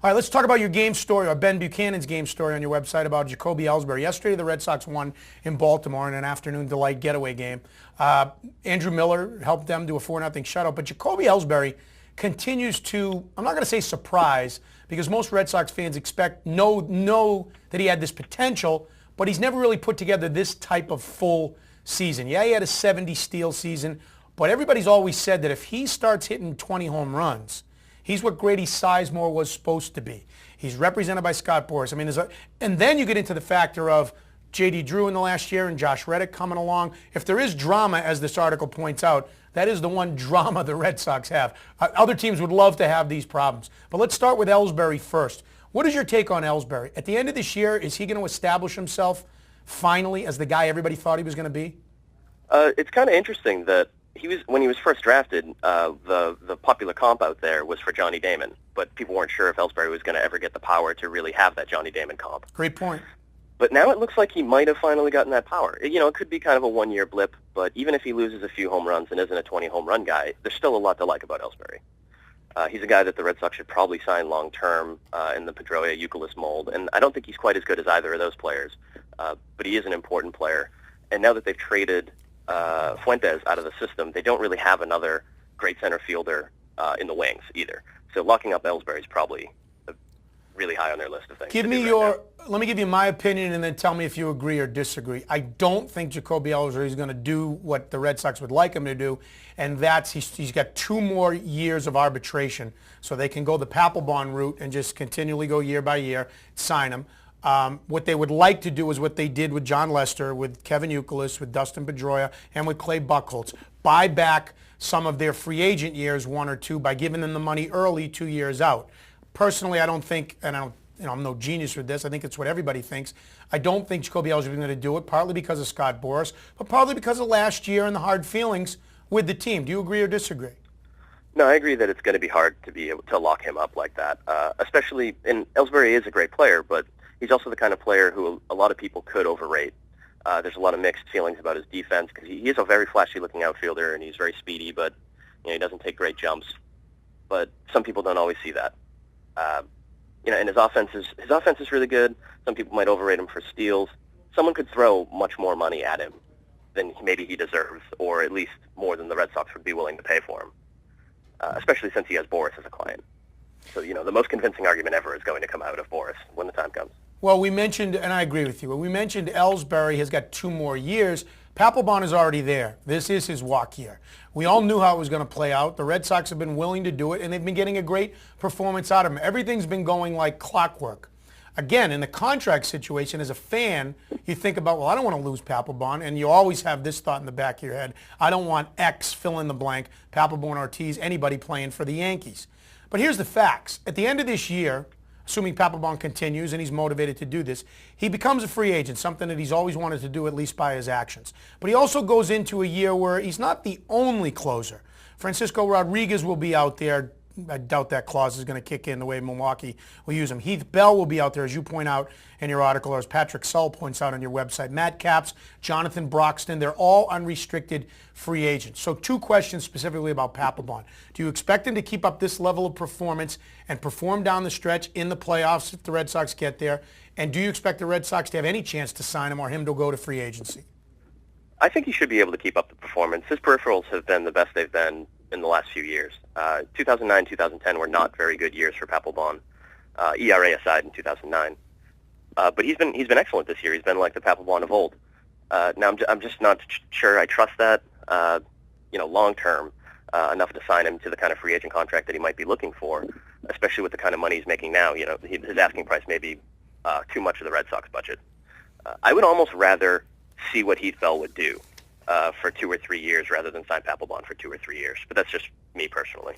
All right, let's talk about your game story, or Ben Buchanan's game story on your website about Jacoby Elsbury. Yesterday, the Red Sox won in Baltimore in an afternoon delight getaway game. Andrew Miller helped them do a 4-0 shutout, but Jacoby Elsbury continues to, I'm not going to say surprise, because most Red Sox fans know that he had this potential, but he's never really put together this type of full season. Yeah, he had a 70 steal season, but everybody's always said that if he starts hitting 20 home runs, he's what Grady Sizemore was supposed to be. He's represented by Scott Boras. I mean, and then you get into the factor of J.D. Drew in the last year and Josh Reddick coming along. If there is drama, as this article points out, that is the one drama the Red Sox have. Other teams would love to have these problems. But let's start with Elsbury first. What is your take on Elsbury? At the end of this year, is he going to establish himself finally as the guy everybody thought he was going to be? It's kind of interesting that when he was first drafted, the popular comp out there was for Johnny Damon, but people weren't sure if Elsbury was going to ever get the power to really have that Johnny Damon comp. Great point. But now it looks like he might have finally gotten that power. It could be kind of a one-year blip, but even if he loses a few home runs and isn't a 20-home run guy, there's still a lot to like about Elsbury. He's a guy that the Red Sox should probably sign long-term in the Pedroia Youkilis mold, and I don't think he's quite as good as either of those players, but he is an important player. And now that they've traded Fuentes out of the system, they don't really have another great center fielder in the wings either. So locking up Elsbury is probably really high on their list of things. Let me give you my opinion and then tell me if you agree or disagree. I don't think Jacoby Elsbury is going to do what the Red Sox would like him to do, and that's he's got 2 more years of arbitration, so they can go the Papelbon route and just continually go year by year, sign him. What they would like to do is what they did with John Lester, with Kevin Youkilis, with Dustin Pedroia, and with Clay Buchholz. Buy back some of their free agent years, 1 or 2, by giving them the money early 2 years out. Personally, I don't think, and I'm no genius with this, I think it's what everybody thinks. I don't think Jacoby Elsbury is going to do it, partly because of Scott Boras, but partly because of last year and the hard feelings with the team. Do you agree or disagree? No, I agree that it's going to be hard to be able to lock him up like that, especially, and Elsbury is a great player, but he's also the kind of player who a lot of people could overrate. There's a lot of mixed feelings about his defense because he is a very flashy-looking outfielder and he's very speedy, but he doesn't take great jumps. But some people don't always see that. And his offense is really good. Some people might overrate him for steals. Someone could throw much more money at him than maybe he deserves, or at least more than the Red Sox would be willing to pay for him, especially since he has Boras as a client. So, the most convincing argument ever is going to come out of Boras when the time comes. Well, we mentioned, and I agree with you, we mentioned Elsbury has got 2 more years. Papelbon is already there. This is his walk year. We all knew how it was going to play out. The Red Sox have been willing to do it, and they've been getting a great performance out of him. Everything's been going like clockwork. Again, in the contract situation, as a fan, you think about, well, I don't want to lose Papelbon, and you always have this thought in the back of your head. I don't want X, fill in the blank, Papelbon, Ortiz, anybody playing for the Yankees. But here's the facts. At the end of this year, assuming Papelbon continues and he's motivated to do this, he becomes a free agent, something that he's always wanted to do, at least by his actions. But he also goes into a year where he's not the only closer. Francisco Rodriguez will be out there. I doubt that clause is going to kick in the way Milwaukee will use him. Heath Bell will be out there, as you point out in your article, or as Patrick Sull points out on your website. Matt Capps, Jonathan Broxton, they're all unrestricted free agents. So 2 questions specifically about Papelbon. Do you expect him to keep up this level of performance and perform down the stretch in the playoffs if the Red Sox get there? And do you expect the Red Sox to have any chance to sign him or him to go to free agency? I think he should be able to keep up the performance. His peripherals have been the best they've been in the last few years. 2009, 2010 were not very good years for Papelbon, ERA aside in 2009. But he's been excellent this year. He's been like the Papelbon of old. Now I'm just not sure I trust that, long term enough to sign him to the kind of free agent contract that he might be looking for, especially with the kind of money he's making now. His asking price may be too much of the Red Sox budget. I would almost rather see what Heath Bell would do for 2 or 3 years rather than sign Papelbon for 2 or 3 years. But that's just me personally.